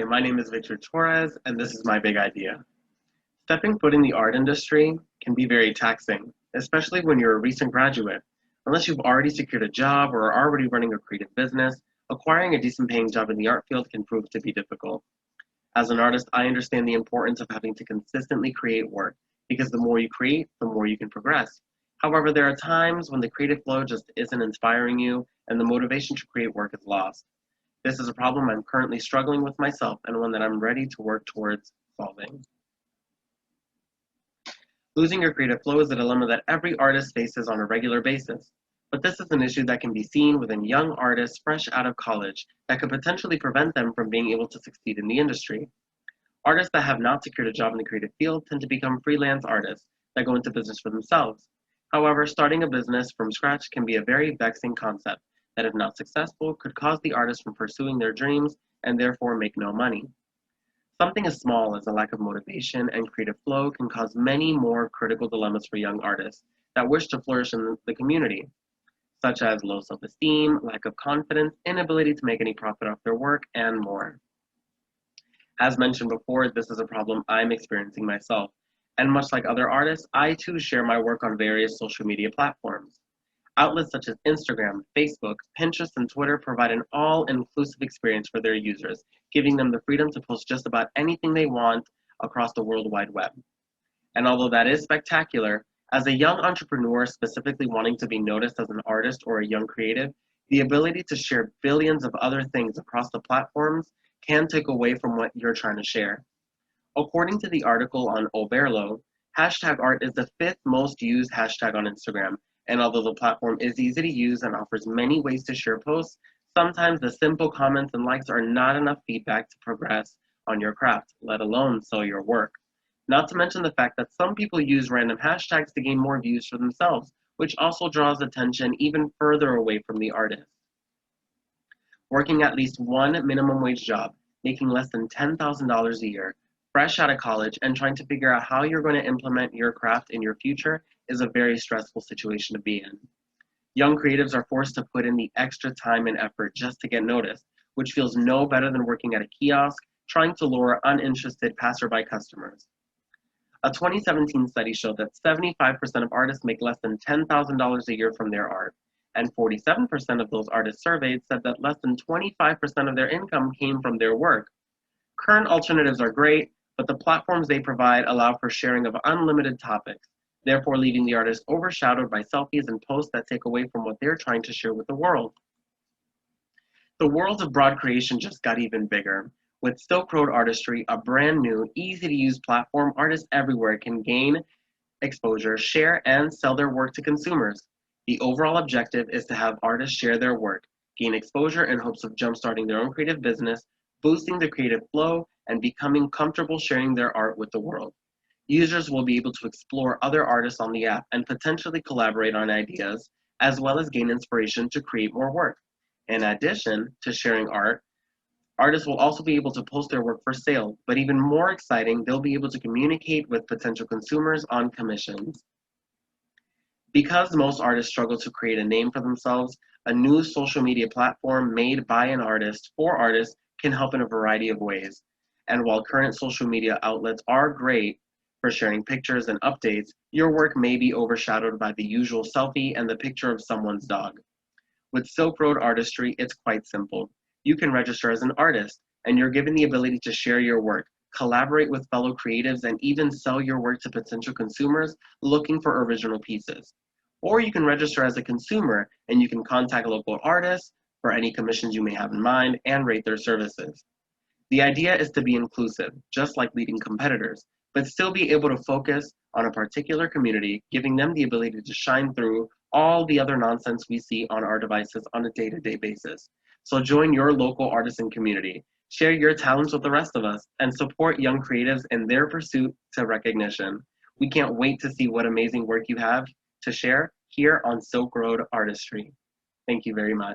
Hi, my name is Victor Torres, and this is my big idea. Stepping foot in the art industry can be very taxing, especially when you're a recent graduate. Unless you've already secured a job or are already running a creative business, acquiring a decent paying job in the art field can prove to be difficult. As an artist, I understand the importance of having to consistently create work, because the more you create, the more you can progress. However, there are times when the creative flow just isn't inspiring you, and the motivation to create work is lost. This is a problem I'm currently struggling with myself and one that I'm ready to work towards solving. Losing your creative flow is a dilemma that every artist faces on a regular basis. But this is an issue that can be seen within young artists fresh out of college that could potentially prevent them from being able to succeed in the industry. Artists that have not secured a job in the creative field tend to become freelance artists that go into business for themselves. However, starting a business from scratch can be a very vexing concept that, if not successful, could cause the artist from pursuing their dreams and therefore make no money. Something as small as a lack of motivation and creative flow can cause many more critical dilemmas for young artists that wish to flourish in the community, such as low self-esteem, lack of confidence, inability to make any profit off their work, and more. As mentioned before, this is a problem I'm experiencing myself, and much like other artists, I too share my work on various social media platforms. Outlets such as Instagram, Facebook, Pinterest, and Twitter provide an all-inclusive experience for their users, giving them the freedom to post just about anything they want across the World Wide Web. And although that is spectacular, as a young entrepreneur specifically wanting to be noticed as an artist or a young creative, the ability to share billions of other things across the platforms can take away from what you're trying to share. According to the article on Oberlo, hashtag art is the fifth most used hashtag on Instagram, and although the platform is easy to use and offers many ways to share posts, sometimes the simple comments and likes are not enough feedback to progress on your craft, let alone sell your work. Not to mention the fact that some people use random hashtags to gain more views for themselves, which also draws attention even further away from the artist. Working at least one minimum wage job, making less than $10,000 a year, fresh out of college, and trying to figure out how you're going to implement your craft in your future is a very stressful situation to be in. Young creatives are forced to put in the extra time and effort just to get noticed, which feels no better than working at a kiosk trying to lure uninterested passerby customers. A 2017 study showed that 75% of artists make less than $10,000 a year from their art, and 47% of those artists surveyed said that less than 25% of their income came from their work. Current alternatives are great, but the platforms they provide allow for sharing of unlimited topics, therefore leaving the artist overshadowed by selfies and posts that take away from what they're trying to share with the world. The world of broad creation just got even bigger. With Silk Road Artistry, a brand new, easy-to-use platform, artists everywhere can gain exposure, share, and sell their work to consumers. The overall objective is to have artists share their work, gain exposure in hopes of jumpstarting their own creative business, boosting the creative flow, and becoming comfortable sharing their art with the world. Users will be able to explore other artists on the app and potentially collaborate on ideas, as well as gain inspiration to create more work. In addition to sharing art, artists will also be able to post their work for sale, but even more exciting, they'll be able to communicate with potential consumers on commissions. Because most artists struggle to create a name for themselves, a new social media platform made by an artist for artists can help in a variety of ways. And while current social media outlets are great for sharing pictures and updates, your work may be overshadowed by the usual selfie and the picture of someone's dog. With Silk Road Artistry, it's quite simple. You can register as an artist, and you're given the ability to share your work, collaborate with fellow creatives, and even sell your work to potential consumers looking for original pieces. Or you can register as a consumer, and you can contact local artists for any commissions you may have in mind and rate their services. The idea is to be inclusive, just like leading competitors, but still be able to focus on a particular community, giving them the ability to shine through all the other nonsense we see on our devices on a day-to-day basis. So join your local artisan community, share your talents with the rest of us, and support young creatives in their pursuit to recognition. We can't wait to see what amazing work you have to share here on Silk Road Artistry. Thank you very much.